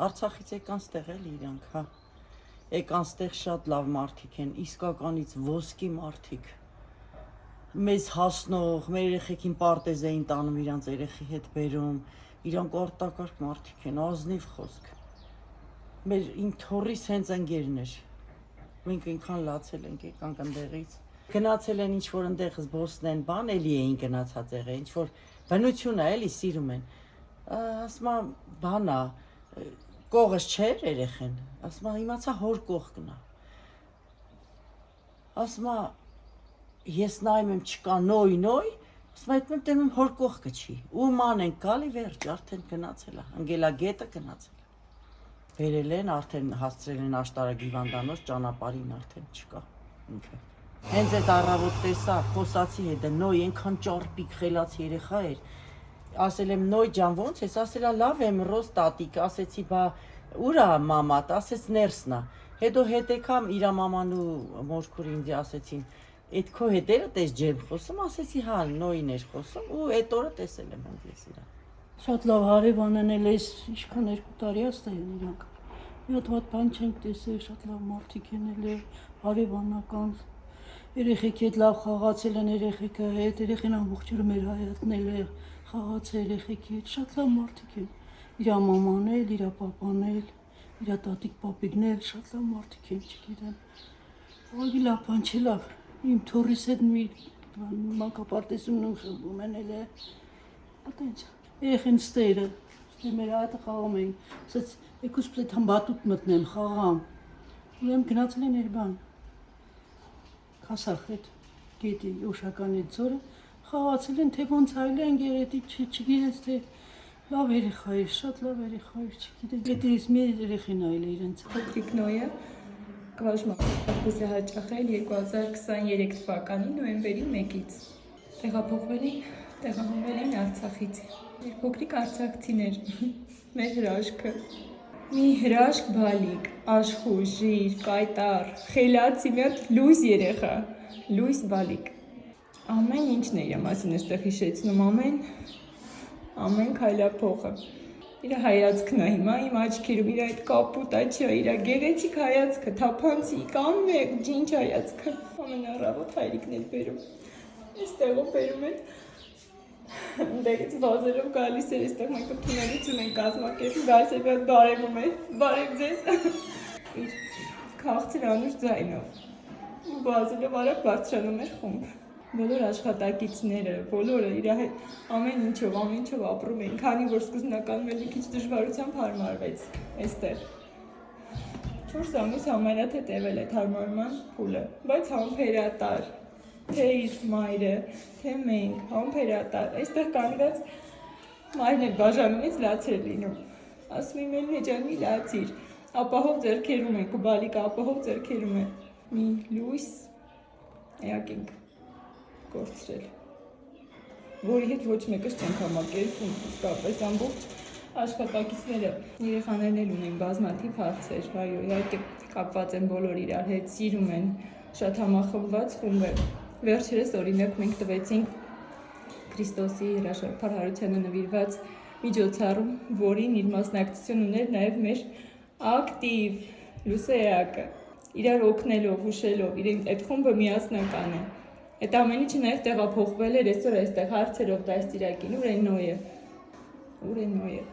Արցախից եկան ստեղ էլի իրանք, հա։ Եկան ստեղ շատ լավ մարդիկ են, իսկականից ոսկի մարդիկ։ Մեզ հասնող, մեր երեխեքին պարտեզ էին տանում իրանց երեխի հետ բերում, իրանք արտակարգ մարդիկ են, ազնիվ խոսք։ Մեր իմ թոռիս հենց ընկերն էր։ Մենք այնքան լացել ենք, եկանք ընդեղից։ Գնացել են ինչ-որ ընդեղ զբոսնեն, բան էլի էին գնացած եղել, ինչ-որ բնություն է, էլի սիրում են։ Ասում եմ, բանա, կողս չէր երեխեն, ասում եմ, իմացա հոր կող գնա։ Ասում եմ, ես նայում եմ չկա նոյ, ասում եմ, այդ մտնում եմ հոր կող կչի։ Ու ման են գալի վերջ, արդեն գնացել է, ընկելագետը գնացել է։ Բերել են, արդեն հասցրել են աշտարակ հիվանդանոց ճանապարհին արդեն չկա ինքը։ Հենց այդ առավոտ տեսա, խոսացի հետ, նոյ այնքան ճարպիկ խելաց երեխա էր։ Ասել եմ նոյ ջան ո՞նց ես, ասել է լավ եմ ռոս տատիկ, ասեցի բա ուր է մամատ, ասեց ներսն է։ Հետո հետ եկամ իր մաման ու մորքուրը ինձ ասեցին, այդ քո հետերը տես ջեմ խոսում, ասեցի հա նոյին էր խոսում ու այդ օրը տեսել եմ հենց ես իրան։ Շատ լավ հարևան են էլես, ինչքան 2 տարի աստ են իրանք։ Մի հատ բան չենք տեսել, շատ լավ մարդիկ են էլ հարևանական։ Երեխեքի հետ լավ խաղացել են երեխեքը հետ, երեխեն ամբողջ օրը մեր հայատնել է, խաղացել երեխեքի հետ, շատ լավ մարդիկ են։ Իրա մաման էլ, իրա պապան էլ, իրա տատիկ պապիկն էլ, շատ լավ մարդիկ են, չգիտեմ։ Ուղղակի լավ բան չի լավ։ Իմ թոռիս հետ մի մանկապարտեզումն խմբում են էլ է։ Այդպես երեխեն ստերը, մեր հայատը խաղում էին, ասաց եկուս պետք է բատուտ մտնեմ, խաղամ։ Ուրեմն գնացել են երբան։ Քասախ հետ գետի ուշական այդ ձորը խաղացել են, թե ոնց այլ են գերետի չգիտես թե լավ երեխա էր, շատ լավ երեխա էր, չգիտես։ Գետից մի երեխին այլ է իրենց։ Փոքրիկ Նոյը կվաշմապարտեզը հաճախել 2023 թվականի նոյեմբերի 1-ից։ Տեղափոխվել էին Արցախից։ Մեր փոքրիկ արցախցիներ, մեր հրաշքը։ Մի հրաշք բալիկ, աշխույժ, ժիր, կայտար, խելացի մի հատ լույս երեխա, լույս բալիկ։ Ամեն ինչն է իր մասին այստեղ հիշեցնում, ամեն քայլափոխը։ Իր հայացքն է հիմա իմ աչքերում, իր այդ կապուտ աչքը, իր գեղեցիկ հայացքը, թափանցիկ, ամեն ջինջ հայացքը։ Ամեն առավոտ հայրիկն էլ բերում։ Այստեղով բերում են։ Ընդեղից վազելով գալիս էր, այստեղ մենք քննություն ենք կազմակերպում, գալիս էր մի հատ բարևում է, բարև ձեզ։ Իր քաղցր անուշ ձայնով։ Ու վազելով արագ բարձրանում էր խումբ։ Բոլոր աշխատակիցները, բոլորը իր հետ ամեն ինչով ապրում էին, քանի որ սկզբնականում էլ մի քիչ դժվարությամբ հարմարվեց այստեղ։ 4 ամիս համարյա տևել այդ հարմարման փուլը, բայց համբերատար, թե իր մայրը, թե մենք, համբերատար, այստեղ կանգնած մայրն էլ բաժանումից լաց էր լինում, ասում իմ էլ ջան մի լացիր, ապահով ձեռքերում ենք, ու բալիկը ապահով ձեռքերում է, մի լույս էակ ենք կորցրել, որի հետ ոչ մեկս չենք համակերպում, իսկապես ամբողջ աշխատակիցները, երեխաներն էլ ունեն բազմաթիվ հարցեր, այո, իհարկե կապված են բոլոր իրար հետ, սիրում են, շատ համախմբված խումբ է։ Վերջերս օրինակ մենք տվեցինք Քրիստոսի հրաշափառությանը նվիրված միջոցառում, որին իր մասնակցություն ուներ նաև մեր ակտիվ լուսեակը, իրար օգնելով, հուշելով, այդ խումբը միասնական է։ Այդ ամեն ինչը նաև տեղափոխվել էր այսօր այստեղ հարցերով դաստիարակին, ուր է Նոյը։